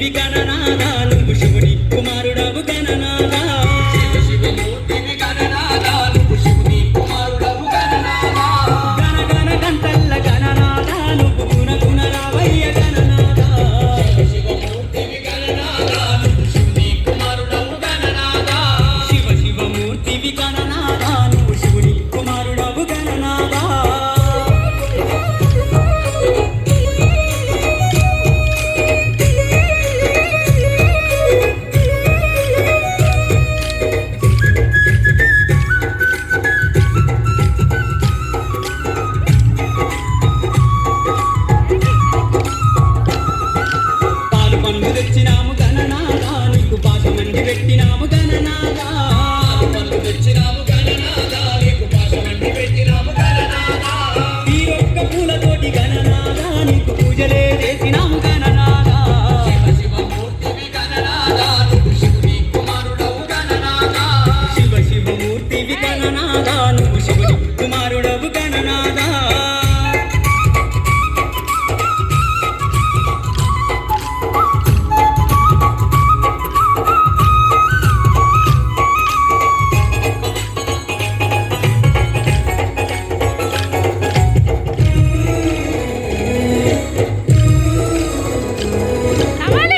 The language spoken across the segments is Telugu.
శివమూర్తివి గణనాథ నువ్వు శివుని కుమారుడవు గణనాథ శివమూర్తివి గణనాథ నువ్వు శివుని కుమారుడవు గణనాథ గణ గణ గంటల్ల గణనాథ నువ్వు గుణ గుణ రావయ్య గణనాథ శివమూర్తివి గణనాథ నువ్వు శివుని కుమారుడవు గణనాథ శివమూర్తివి గణనాథ నువ్వు శివుని కుమారుడవు గణనాథ పాలు పండ్లు తెచ్చినాము గణనాథ నీకు పాశమండి పెట్టినాము గణనాథ పళ్ళు తెచ్చినాము గణనాథ నీకు పాశమండి పెట్టినాము గణనాథ ఈ ఒక్క పూలతోటి గణనాథ నీకు పూజలే చేసినాము గణనాథ శివమూర్తివి గణనాథ నువ్వు శివుని కుమారుడవు గణనాథ శివమూర్తివి గణనాథ నువ్వు శివుని కుమారుడవు గణనాథ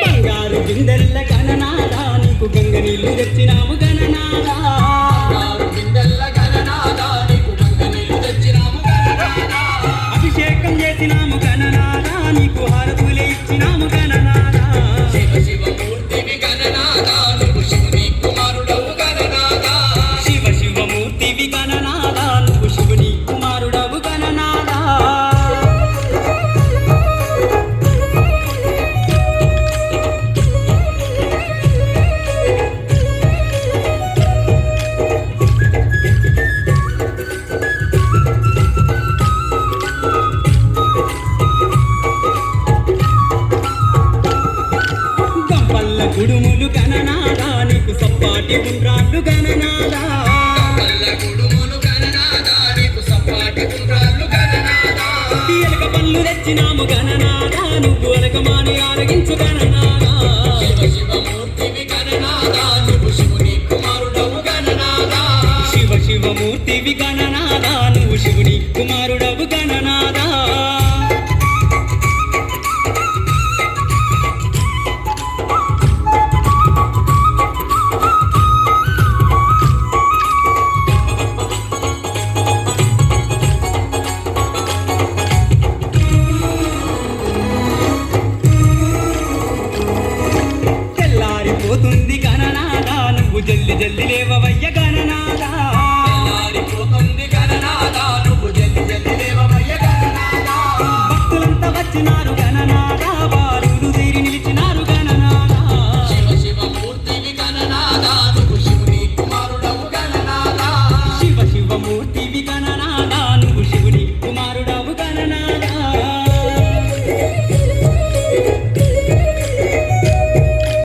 బంగారు బిందెల్ల గణనాథ నీకు గంగ నీళ్లు తెచ్చినాము గణనాథ ఆరు బిందెల్ల గణనాథ నీకు గంగనీళ్ళు తెచ్చినాము గణనాథ అభిషేకం చేసినాము గణనాథ నీకు హారతులే ఇచ్చినాము గణనాథ శివమూర్తివి గణనాథ నువ్వు శివుని కుమారుడవు గణనాథ శివమూర్తివి గణనాథ నువ్వు శివుని కుమారుడవు గణనాథ గంపల్ల గుడుములు గణనాథ నీకు సప్పాటి ఉండ్రాళ్ళు గణనాథ కళ్ళ గుడుములు గణనాథ నీకు సప్పాటి గుండ్రాళ్ళు గణనాథ ఎలక పళ్ళు తెచ్చినాము గణనాథ నువ్వు అలకమాని ఆరగించు గణనాథ శివమూర్తివి గణనాథ నువ్వు శివుని కుమారుడవు గణనాథ శివమూర్తివి గణ